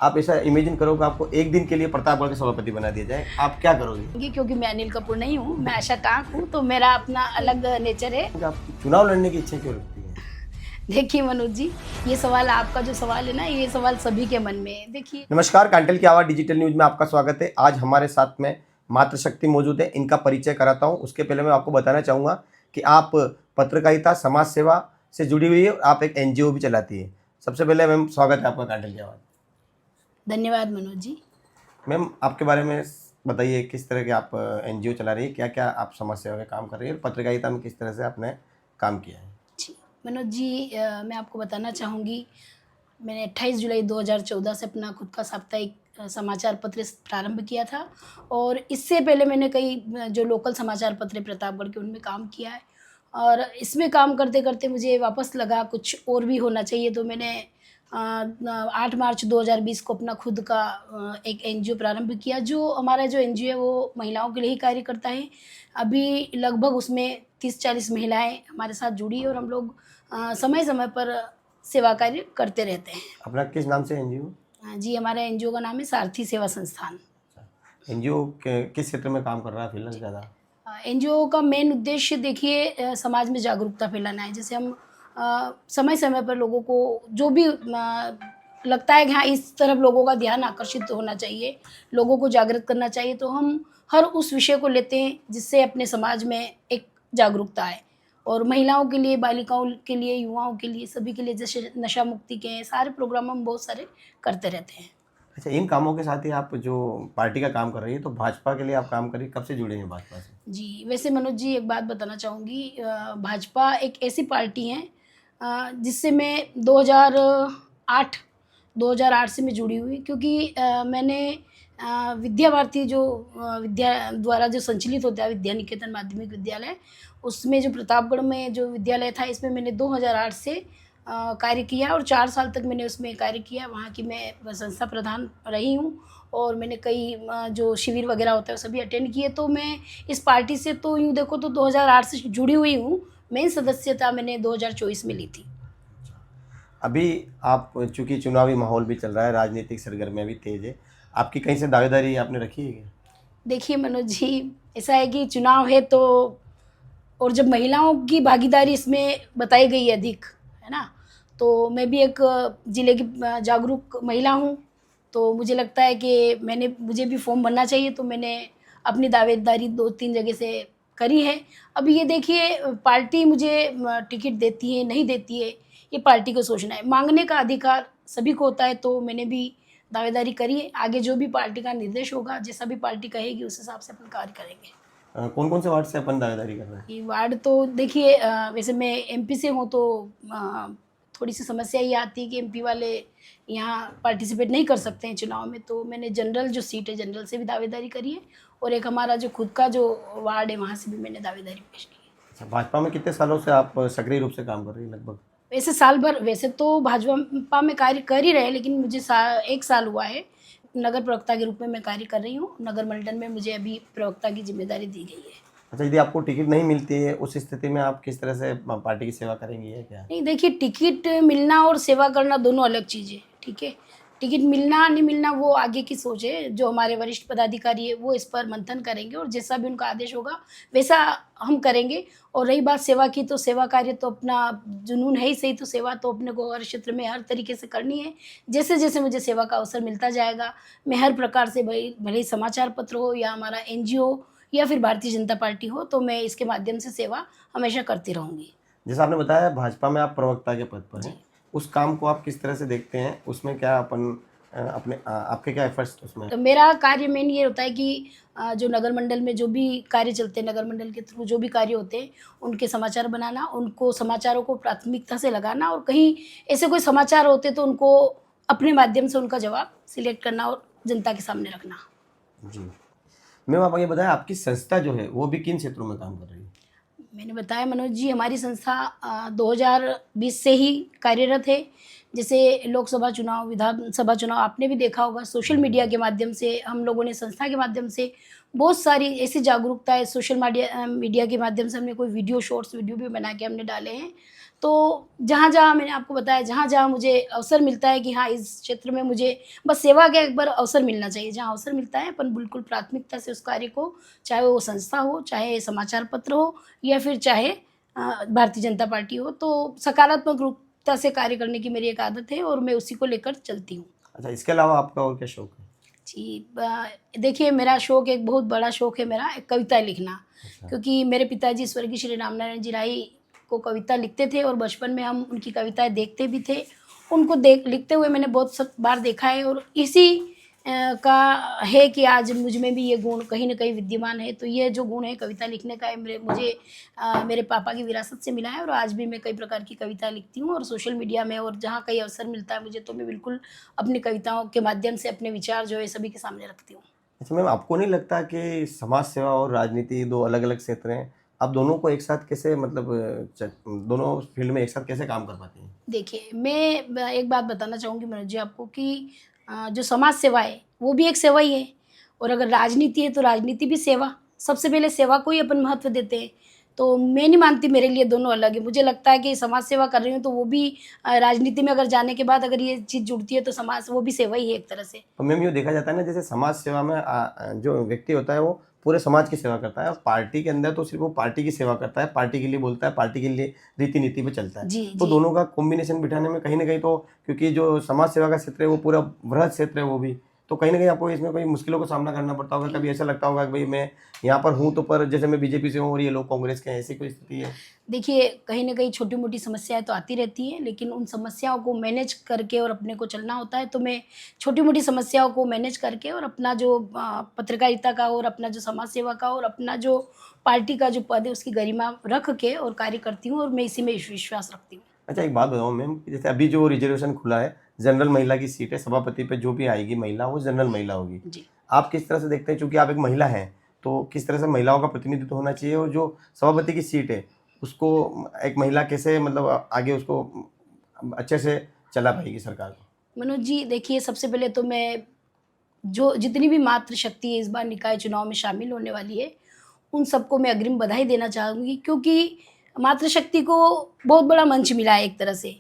आप ऐसा इमेजिन करो कि आपको एक दिन के लिए प्रतापगढ़ के सभापति बना दिया जाए, आप क्या करोगे? क्योंकि मैं अनिल कपूर नहीं हूँ, मैं आशा टाक हूँ, तो मेरा अपना अलग नेचर है। कि आपकी चुनाव लड़ने की इच्छा क्यों रखती है? देखिए मनोज जी, ये सवाल आपका जो सवाल है ना, ये सवाल सभी के मन में है। देखिए, नमस्कार, कांटेल की आवाज़ डिजिटल न्यूज में आपका स्वागत है। आज हमारे साथ में मातृशक्ति मौजूद है, इनका परिचय कराता हूँ। उसके पहले मैं आपको बताना चाहूँगा कि आप पत्रकारिता समाज सेवा से जुड़ी हुई है और आप एक एनजीओ भी चलाती है। सबसे पहले मैम स्वागत है आपका कांटेल की आवाज़। धन्यवाद मनोज जी। मैम आपके बारे में बताइए, किस तरह के आप एनजीओ चला रही है, क्या क्या आप समाज सेवा में काम कर रही है और पत्रकारिता में किस तरह से आपने काम किया है? जी मनोज जी, मैं आपको बताना चाहूँगी, मैंने 28 जुलाई 2014 से अपना खुद का साप्ताहिक समाचार पत्र प्रारंभ किया था। और इससे पहले मैंने कई जो लोकल समाचार पत्र हैं प्रतापगढ़ के, उनमें काम किया है। और इसमें काम करते करते मुझे वापस लगा कुछ और भी होना चाहिए, तो मैंने 8 मार्च 2020 को अपना खुद का एक एनजीओ प्रारंभ किया। जो हमारा जो एनजीओ है वो महिलाओं के लिए ही कार्य करता है। अभी लगभग उसमें 30-40 महिलाएं हमारे साथ जुड़ी है और हम लोग समय समय पर सेवा कार्य करते रहते हैं। अपना किस नाम से एनजीओ? जी, हमारे एनजीओ का नाम है सारथी सेवा संस्थान। एनजीओ किस क्षेत्र में काम कर रहा है फिलहाल ज़्यादा? एनजीओ का मेन उद्देश्य देखिए, समाज में जागरूकता फैलाना है। जैसे हम समय समय पर लोगों को जो भी लगता है कि हाँ, इस तरफ लोगों का ध्यान आकर्षित होना चाहिए, लोगों को जागृत करना चाहिए, तो हम हर उस विषय को लेते हैं जिससे अपने समाज में एक जागरूकता आए। और महिलाओं के लिए, बालिकाओं के लिए, युवाओं के लिए, सभी के लिए, जैसे नशा मुक्ति के सारे प्रोग्राम हम बहुत सारे करते रहते हैं। अच्छा, इन कामों के साथ ही आप जो पार्टी का काम कर रही है, तो भाजपा के लिए आप काम कर रही है, कब से जुड़े हैं भाजपा से? जी, वैसे मनोज जी एक बात बताना चाहूँगी, भाजपा एक ऐसी पार्टी है जिससे मैं 2008 से मैं जुड़ी हुई, क्योंकि मैंने विद्या भारती जो विद्या द्वारा जो संचालित होता है विद्या निकेतन माध्यमिक विद्यालय, उसमें जो प्रतापगढ़ में जो विद्यालय था, इसमें मैंने 2008 से कार्य किया और 4 साल तक मैंने उसमें कार्य किया। वहाँ की मैं संस्था प्रधान रही हूँ और मैंने कई जो शिविर वगैरह होता है वो सभी अटेंड किए। तो मैं इस पार्टी से तो यूँ देखो तो 2008 से जुड़ी हुई हूँ। मेन सदस्यता मैंने 2024 में ली थी। अभी आप, चूंकि चुनावी माहौल भी चल रहा है, राजनीतिक सरगर्मियाँ भी तेज है, आपकी कहीं से दावेदारी आपने रखी है क्या? देखिए मनोज जी, ऐसा है कि चुनाव है तो, और जब महिलाओं की भागीदारी इसमें बताई गई है अधिक, है ना, तो मैं भी एक ज़िले की जागरूक महिला हूँ, तो मुझे लगता है कि मुझे भी फॉर्म भरना चाहिए, तो मैंने अपनी दावेदारी 2-3 जगह से करी है। अब ये देखिए, पार्टी मुझे टिकट देती है, नहीं देती है, ये पार्टी को सोचना है। माँगने का अधिकार सभी को होता है, तो मैंने भी दावेदारी करी है। आगे जो भी पार्टी का निर्देश होगा, जैसा भी पार्टी कहेगी, उस हिसाब से अपन कार्य करेंगे। कौन कौन से वार्ड से अपन दावेदारी कर रहे हैं? ये वार्ड तो देखिए, वैसे मैं एमपी से हूँ, तो थोड़ी सी समस्या ये आती है कि एमपी वाले यहाँ पार्टिसिपेट नहीं कर सकते हैं चुनाव में, तो मैंने जनरल जो सीट है, जनरल से भी दावेदारी करी है और एक हमारा जो खुद का जो वार्ड है, वहाँ से भी मैंने दावेदारी पेश की है। अच्छा, भाजपा में कितने सालों से आप सक्रिय रूप से काम कर रही हैं लगभग? वैसे साल भर, वैसे तो भाजपा में कार्य कर ही रहे, लेकिन मुझे 1 साल हुआ है नगर प्रवक्ता के रूप में मैं कार्य कर रही हूँ। नगर मंडल में मुझे अभी प्रवक्ता की जिम्मेदारी दी गई है। अच्छा, यदि आपको टिकट नहीं मिलती है, उस स्थिति में आप किस तरह से पार्टी की सेवा करेंगी, है क्या? नहीं, देखिए, टिकट मिलना और सेवा करना दोनों अलग चीज़ है, ठीक है। टिकट मिलना नहीं मिलना वो आगे की सोच है, जो हमारे वरिष्ठ पदाधिकारी है वो इस पर मंथन करेंगे और जैसा भी उनका आदेश होगा वैसा हम करेंगे। और रही बात सेवा की, तो सेवा कार्य तो अपना जुनून है ही सही, तो सेवा तो अपने को हर क्षेत्र में हर तरीके से करनी है। जैसे जैसे मुझे सेवा का अवसर मिलता जाएगा, मैं हर प्रकार से, भले ही समाचार पत्र हो या हमारा एनजीओ या फिर भारतीय जनता पार्टी हो, तो मैं इसके माध्यम से सेवा हमेशा करती रहूँगी। जैसा आपने बताया भाजपा में आप प्रवक्ता के पद पर हैं, उस काम को आप किस तरह से देखते हैं? उसमें क्या अपन आपके क्या एफर्ट्स उसमें? तो मेरा कार्य मेन ये होता है कि जो नगर मंडल में जो भी कार्य चलते हैं, नगर मंडल के थ्रू जो भी कार्य होते हैं, उनके समाचार बनाना, उनको समाचारों को प्राथमिकता से लगाना, और कहीं ऐसे कोई समाचार होते तो उनको अपने माध्यम से उनका जवाब सिलेक्ट करना और जनता के सामने रखना। जी मैम, आप ये बताएं, आपकी संस्था जो है वो भी किन क्षेत्रों में काम कर रही है? मैंने बताया मनोज जी, हमारी संस्था 2020 से ही कार्यरत है। जैसे लोकसभा चुनाव, विधानसभा चुनाव आपने भी देखा होगा, सोशल मीडिया के माध्यम से हम लोगों ने, संस्था के माध्यम से बहुत सारी ऐसी जागरूकता है। सोशल मीडिया के माध्यम से हमने कोई वीडियो, शॉर्ट्स वीडियो भी बना के हमने डाले हैं, तो जहाँ-जहाँ मैंने आपको बताया, जहाँ-जहाँ मुझे अवसर मिलता है कि हाँ, इस क्षेत्र में मुझे बस सेवा का एक बार अवसर मिलना चाहिए। जहाँ अवसर मिलता है अपन बिल्कुल प्राथमिकता से उस कार्य को, चाहे वो संस्था हो, चाहे समाचार पत्र हो या फिर चाहे भारतीय जनता पार्टी हो, तो सकारात्मक रूपता से कार्य करने की मेरी एक आदत है और मैं उसी को लेकर चलती हूँ। अच्छा, इसके अलावा आपका और क्या शौक है? जी, देखिए मेरा शौक, एक बहुत बड़ा शौक है मेरा, एक कविता लिखना। अच्छा। क्योंकि मेरे पिताजी स्वर्गीय श्री रामनारायण जी राय को कविता लिखते थे और बचपन में हम उनकी कविताएँ देखते भी थे। उनको लिखते हुए मैंने बहुत बार देखा है और इसी का है कि आज मुझ में भी ये गुण कहीं न कहीं विद्यमान है। तो ये जो गुण है कविता लिखने का, है मुझे मेरे पापा की विरासत से मिला है और आज भी मैं कई प्रकार की कविता लिखती हूँ और सोशल मीडिया में और जहाँ कहीं अवसर मिलता है मुझे, तो मैं बिल्कुल अपनी कविताओं के माध्यम से अपने विचार जो है सभी के सामने रखती हूँ। अच्छा मैम, आपको नहीं लगता कि समाज सेवा और राजनीति दो अलग-अलग क्षेत्र हैं? आप दोनों को एक साथ कैसे मतलब दोनों फील्ड में एक साथ कैसे काम कर पाती हैं? देखिए, मैं एक बात बताना चाहूँगी मनोज जी आपको कि जो समाज सेवा है, वो भी एक सेवा ही है और अगर राजनीति है, तो राजनीति भी सेवा। सबसे पहले सेवा को ही अपन महत्व देते हैं। तो मैं नहीं मानती मेरे लिए दोनों अलग है। मुझे लगता है कि समाज सेवा कर रही हूँ, तो वो भी राजनीति में अगर जाने के बाद अगर ये चीज़ जुड़ती है, तो समाज वो भी सेवा ही है एक तरह से। तो मैम यूँ देखा जाता है ना, जैसे समाज सेवा में जो व्यक्ति होता है वो पूरे समाज की सेवा करता है और पार्टी के अंदर तो सिर्फ वो पार्टी की सेवा करता है, पार्टी के लिए बोलता है, पार्टी के लिए रीति-नीति पे चलता है। जी, तो जी। दोनों का कॉम्बिनेशन बिठाने में कहीं न कहीं तो, क्योंकि जो समाज सेवा का क्षेत्र है वो पूरा वृहद क्षेत्र है वो भी, तो कहीं न कहीं आपको इसमें कोई मुश्किलों का सामना करना पड़ता होगा। कभी ऐसा लगता होगा कि भई मैं यहाँ पर हूँ तो, पर जैसे मैं बीजेपी से हूँ और ये लोग कांग्रेस के हैं, ऐसी कोई स्थिति है? देखिए, कहीं न कहीं छोटी-मोटी समस्याएँ तो आती रहती हैं, लेकिन उन समस्याओं को मैनेज करके और अपने को चलना होता है। तो मैं छोटी-मोटी समस्याओं को मैनेज करके और अपना जो पत्रकारिता का और अपना जो समाज सेवा का और अपना जो पार्टी का जो पद है, उसकी गरिमा रख के और कार्य करती हूँ और मैं इसी में विश्वास रखती हूँ। अच्छा एक बात बताओ मैम, कि जैसे अभी जो रिजर्वेशन खुला है, जनरल महिला की सीट है, सभापति पे जो भी आएगी महिला वो जनरल महिला होगी। जी। आप किस तरह से देखते हैं, चूँकि आप एक महिला हैं, तो किस तरह से महिलाओं का प्रतिनिधित्व होना चाहिए और जो सभापति की सीट है, उसको एक महिला कैसे मतलब आगे उसको अच्छे से चला पाएगी सरकार को? मनोज जी, देखिए सबसे पहले तो मैं जो जितनी भी मातृशक्ति इस बार निकाय चुनाव में शामिल होने वाली है, उन सबको मैं अग्रिम बधाई देना चाहूँगी क्योंकि मातृशक्ति को बहुत बड़ा मंच मिला है एक तरह से।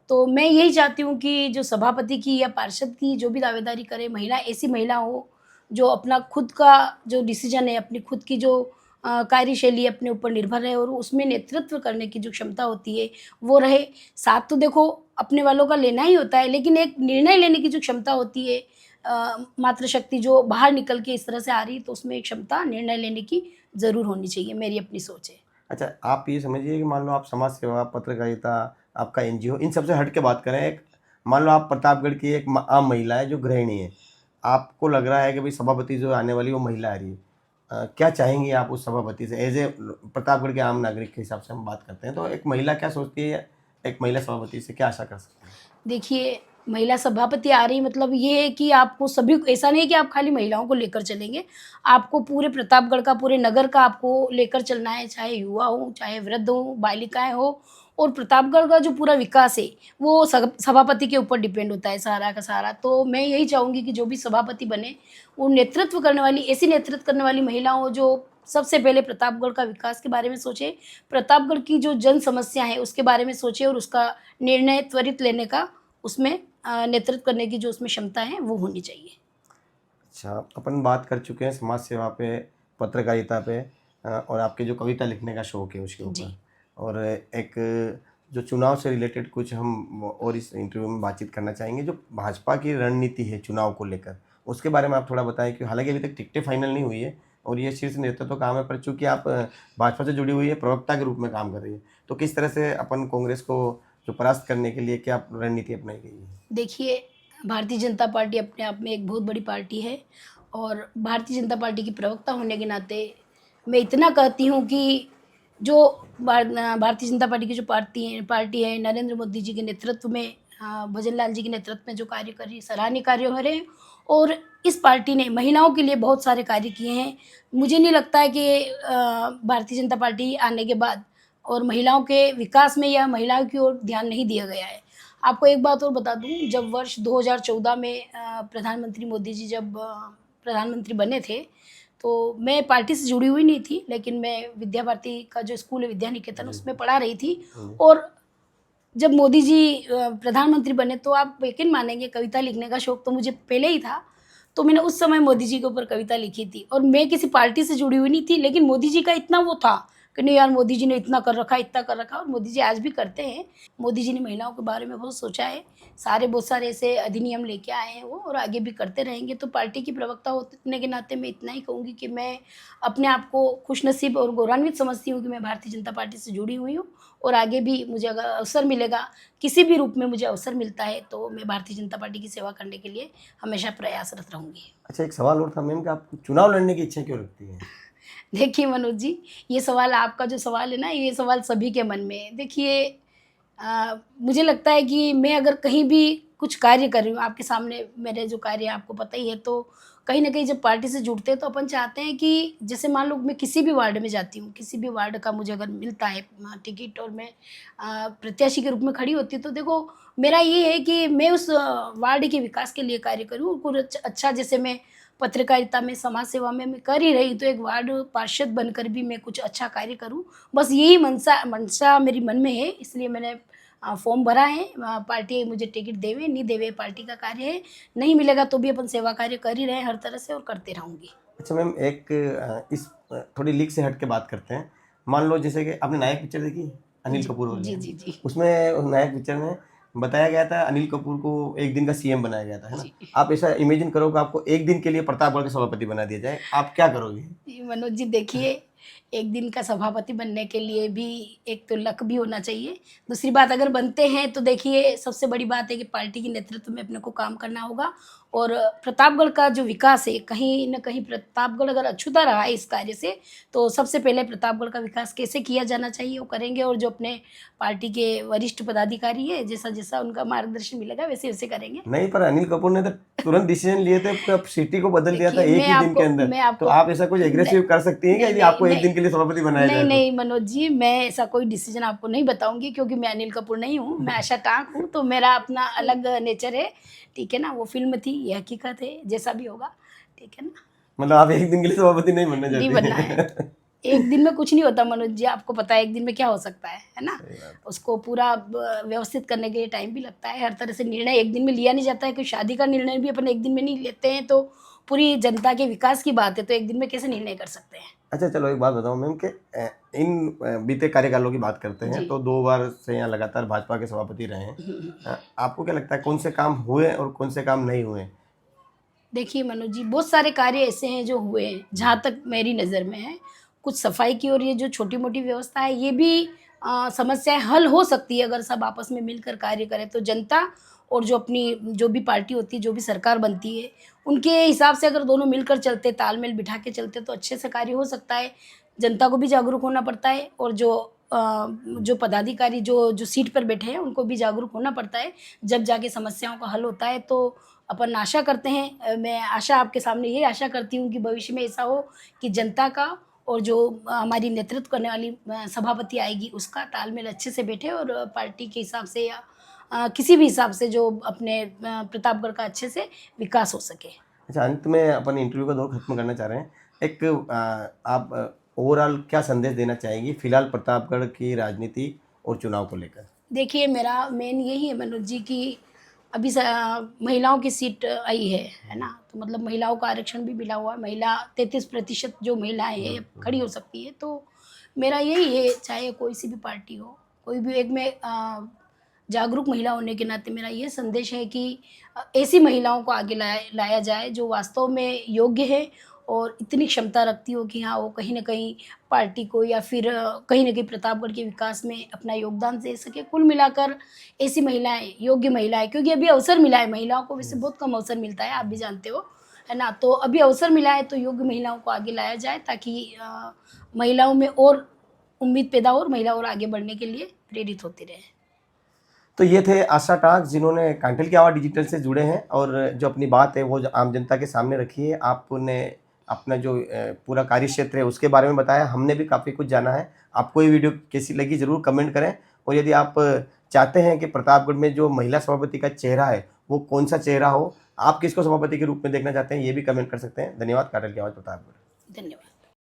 तो मैं यही चाहती हूँ कि जो सभापति की या पार्षद की जो भी दावेदारी करे, महिला ऐसी महिला हो, जो अपना खुद का जो डिसीज़न है, अपनी खुद की जो कार्यशैली अपने ऊपर निर्भर है और उसमें नेतृत्व करने की जो क्षमता होती है, वो रहे। साथ तो देखो अपने वालों का लेना ही होता है, लेकिन एक निर्णय लेने की जो क्षमता होती है, मातृशक्ति जो बाहर निकल के इस तरह से आ रही है, तो उसमें एक क्षमता निर्णय लेने की ज़रूर होनी चाहिए, मेरी अपनी सोच है। अच्छा, आप ये समझिए कि मान लो आप समाज सेवा, पत्रकारिता, आपका एनजीओ, इन सब से हट के बात करें। एक मान लो आप प्रतापगढ़ की एक आम महिला है जो गृहिणी है। आपको लग रहा है कि भाई सभापति जो आने वाली वो महिला आ रही है। क्या चाहेंगी आप उस सभापति से? एज़ ए प्रतापगढ़ के आम नागरिक के हिसाब से हम बात करते हैं, तो एक महिला क्या सोचती है, एक महिला सभापति से क्या आशा कर सकती है? देखिए, महिला सभापति आ रही मतलब ये है कि आपको सभी, ऐसा नहीं है कि आप खाली महिलाओं को लेकर चलेंगे, आपको पूरे प्रतापगढ़ का, पूरे नगर का आपको लेकर चलना है, चाहे युवा हो, चाहे वृद्ध हो, बालिकाएँ हो और प्रतापगढ़ का जो पूरा विकास है, वो सभापति के ऊपर डिपेंड होता है सारा का सारा। तो मैं यही चाहूँगी कि जो भी सभापति बने, वो नेतृत्व करने वाली, ऐसी नेतृत्व करने वाली महिला हो जो सबसे पहले प्रतापगढ़ का विकास के बारे में सोचे, प्रतापगढ़ की जो जन समस्या है उसके बारे में सोचे और उसका निर्णय त्वरित लेने का, उसमें नेतृत्व करने की जो उसमें क्षमता है वो होनी चाहिए। अच्छा, अपन बात कर चुके हैं समाज सेवा पे, पत्रकारिता पे, और आपके जो कविता लिखने का शौक है उसके जी। ऊपर, और एक जो चुनाव से रिलेटेड कुछ हम और इस इंटरव्यू में बातचीत करना चाहेंगे। जो भाजपा की रणनीति है चुनाव को लेकर, उसके बारे में आप थोड़ा बताएं कि हालांकि अभी तक टिकटें फाइनल नहीं हुई है और ये शीर्ष नेतृत्व काम है, पर चूंकि आप भाजपा से जुड़ी हुई है, प्रवक्ता के रूप में काम कर रही है, तो किस तरह से अपन कांग्रेस को जो परास्त करने के लिए क्या रणनीति अपनाई गई है? देखिए, भारतीय जनता पार्टी अपने आप में एक बहुत बड़ी पार्टी है और भारतीय जनता पार्टी की प्रवक्ता होने के नाते मैं इतना कहती हूँ कि जो भारतीय जनता पार्टी की जो पार्टी है नरेंद्र मोदी जी के नेतृत्व में, भजन लाल जी के नेतृत्व में जो कार्य कर रही है, सराहनीय कार्य हो रहे हैं और इस पार्टी ने महिलाओं के लिए बहुत सारे कार्य किए हैं। मुझे नहीं लगता है कि भारतीय जनता पार्टी आने के बाद और महिलाओं के विकास में या महिलाओं की ओर ध्यान नहीं दिया गया है। आपको एक बात और बता दूँ, जब वर्ष 2014 में प्रधानमंत्री मोदी जी जब प्रधानमंत्री बने थे, तो मैं पार्टी से जुड़ी हुई नहीं थी, लेकिन मैं विद्या भारती का जो स्कूल है विद्या निकेतन, उसमें पढ़ा रही थी और जब मोदी जी प्रधानमंत्री बने तो आप यकीन मानेंगे कविता लिखने का शौक तो मुझे पहले ही था। तो मैंने उस समय मोदी जी के ऊपर कविता लिखी थी और मैं किसी पार्टी से जुड़ी हुई नहीं थी, लेकिन मोदी जी का इतना वो था कि नहीं यार मोदी जी ने इतना कर रखा, इतना कर रखा, और मोदी जी आज भी करते हैं। मोदी जी ने महिलाओं के बारे में बहुत सोचा है, बहुत सारे ऐसे अधिनियम लेके आए हैं वो, और आगे भी करते रहेंगे। तो पार्टी की प्रवक्ता होने के नाते मैं इतना ही कहूँगी कि मैं अपने आप को खुशनसीब और गौरवान्वित समझती हूँ कि मैं भारतीय जनता पार्टी से जुड़ी हुई हूँ, और आगे भी मुझे अगर अवसर मिलेगा, किसी भी रूप में मुझे अवसर मिलता है, तो मैं भारतीय जनता पार्टी की सेवा करने के लिए हमेशा प्रयासरत रहूँगी। अच्छा, एक सवाल और था मैम कि आपको चुनाव लड़ने की इच्छा क्यों लगती है? देखिए मनोज जी, ये सवाल आपका जो सवाल है ना, ये सवाल सभी के मन में है। देखिए मुझे लगता है कि मैं अगर कहीं भी कुछ कार्य कर रही हूँ, आपके सामने मेरे जो कार्य है आपको पता ही है, तो कहीं न कहीं जब पार्टी से जुड़ते हैं तो अपन चाहते हैं कि जैसे मान लो मैं किसी भी वार्ड में जाती हूँ, किसी भी वार्ड का मुझे अगर मिलता है टिकट, और मैं प्रत्याशी के रूप में खड़ी होती हूँ, तो देखो मेरा ये है कि मैं उस वार्ड के विकास के लिए कार्य करूँ, और कुछ अच्छा, जैसे मैं पत्रकारिता में, समाज सेवा में मैं कर ही रही, तो एक वार्ड पार्षद बनकर भी मैं कुछ अच्छा कार्य करूँ। बस यही मंशा मेरी मन में है, इसलिए मैंने फॉर्म भरा है। पार्टी मुझे टिकट देवे नहीं देवे पार्टी का कार्य है, नहीं मिलेगा तो भी अपन सेवा कार्य कर ही रहे हैं हर तरह से, और करते रहूँगी। अच्छा मैम, एक थोड़ी लीक से हट के बात करते हैं। मान लो जैसे कि आपने नायक पिक्चर देखी है? अनिल जी, कपूर वाली जी, है। जी, जी। उसमें उस नायक पिक्चर में बताया गया था अनिल कपूर को एक दिन का सीएम बनाया गया था, है ना? जी। आप ऐसा इमेजिन करो कि आपको एक दिन के लिए प्रतापगढ़ के सभापति बना दिया जाए, आप क्या करोगे? जी, मनोज जी देखिए, एक दिन का सभापति बनने के लिए भी एक तो लक भी होना चाहिए। दूसरी बात, अगर बनते हैं तो देखिए सबसे बड़ी बात है कि पार्टी के नेतृत्व में अपने को काम करना होगा, और प्रतापगढ़ का जो विकास है, कहीं न कहीं प्रतापगढ़ अगर अछूता रहा है इस कार्य से, तो सबसे पहले प्रतापगढ़ का विकास कैसे किया जाना चाहिए वो करेंगे, और जो अपने पार्टी के वरिष्ठ पदाधिकारी हैं, जैसा-जैसा उनका मार्गदर्शन मिलेगा वैसे-वैसे करेंगे। नहीं, पर अनिल कपूर ने तो तुरंत डिसीजन लिए थे, पूरा सिटी को बदल दिया था देखिए एक ही दिन के अंदर। मैं तो आपको आप ऐसा कुछ नहीं, एग्रेसिव कर सकती हैं क्या नहीं, यदि नहीं, आपको एक नहीं, दिन के लिए सभापति बनाया नहीं, जाए तो? नहीं मनोज जी, मैं ऐसा कोई डिसीज़न आपको नहीं बताऊँगी, क्योंकि मैं अनिल कपूर नहीं हूँ, मैं आशा टाक हूँ, तो मेरा अपना अलग नेचर है, ठीक है ना? वो फ़िल्म थी, ये हकीकत है, जैसा भी होगा, ठीक है ना? मतलब आप एक दिन के लिए सभापति नहीं बनना नहीं चाहती बनना है। हैं? एक दिन में कुछ नहीं होता मनोज जी, आपको पता है एक दिन में क्या हो सकता है ना? सही बात। उसको पूरा व्यवस्थित करने के लिए टाइम भी लगता है, हर तरह से निर्णय एक दिन में लिया नहीं जाता है, कोई शादी का निर्णय भी अपन एक दिन में नहीं लेते हैं, तो पूरी जनता के विकास की बात है, तो एक दिन में कैसे निर्णय कर सकते हैं? अच्छा, चलो एक बात बताओ मैम कि बीते कार्यकालों की बात करते हैं जी। तो 2 बार से यहाँ लगातार भाजपा के सभापति रहे हैं। हुँ, हुँ। आपको क्या लगता है कौन से काम हुए और कौन से काम नहीं हुए? देखिए मनोज जी, बहुत सारे कार्य ऐसे हैं जो हुए हैं, जहाँ तक मेरी नज़र में है। कुछ सफाई की, और ये जो छोटी-मोटी व्यवस्था है, ये भी समस्याएँ हल हो सकती है अगर सब आपस में मिलकर कार्य करें। तो जनता और जो भी पार्टी होती है, जो भी सरकार बनती है, उनके हिसाब से अगर दोनों मिलकर चलते, तालमेल बिठा के चलते, तो अच्छे से कार्य हो सकता है। जनता को भी जागरूक होना पड़ता है, और जो पदाधिकारी जो सीट पर बैठे हैं, उनको भी जागरूक होना पड़ता है। जब जाके समस्याओं का हल होता है, तो अपन आशा करते हैं, मैं आशा आपके सामने ये आशा करती हूँ कि भविष्य में ऐसा हो कि जनता का और जो हमारी नेतृत्व करने वाली सभापति आएगी, उसका तालमेल अच्छे से बैठे, और पार्टी के हिसाब से या किसी भी हिसाब से जो अपने प्रतापगढ़ का अच्छे से विकास हो सके। अच्छा, अंत में अपन इंटरव्यू का दौर खत्म करना चाह रहे हैं। एक आप ओवरऑल क्या संदेश देना चाहेंगी फिलहाल प्रतापगढ़ की राजनीति और चुनाव को लेकर? देखिए मेरा मेन यही है मनोज जी कि अभी महिलाओं की सीट आई है ना? तो मतलब महिलाओं का आरक्षण भी मिला हुआ है, महिला 33% जो महिलाएँ हैं खड़ी हो सकती है, तो मेरा यही है, चाहे कोई सी भी पार्टी हो, कोई भी एक में जागरूक महिला होने के नाते मेरा ये संदेश है कि ऐसी महिलाओं को आगे लाया जाए जो वास्तव में योग्य है, और इतनी क्षमता रखती हो कि हाँ, वो कहीं न कहीं पार्टी को या फिर कहीं न कहीं प्रतापगढ़ के विकास में अपना योगदान दे सके। कुल मिलाकर ऐसी महिलाएँ, योग्य महिलाएँ, क्योंकि अभी अवसर मिला है महिलाओं को, वैसे बहुत कम अवसर मिलता है, आप भी जानते हो, है ना? तो अभी अवसर मिला है, तो योग्य महिलाओं को आगे लाया जाए, ताकि महिलाओं में और उम्मीद पैदा हो और महिला और आगे बढ़ने के लिए प्रेरित होती रहे। तो ये थे आशा टाक जिन्होंने कांटेल की आवाज़ डिजिटल से जुड़े हैं और जो अपनी बात है वो आम जनता के सामने रखी है। आपने अपना जो पूरा कार्य क्षेत्र है उसके बारे में बताया, हमने भी काफ़ी कुछ जाना है। आपको ये वीडियो कैसी लगी ज़रूर कमेंट करें, और यदि आप चाहते हैं कि प्रतापगढ़ में जो महिला सभापति का चेहरा है वो कौन सा चेहरा हो, आप किसको सभापति के रूप में देखना चाहते हैं, ये भी कमेंट कर सकते हैं। धन्यवाद। कांटेल की आवाज़ प्रतापगढ़। धन्यवाद।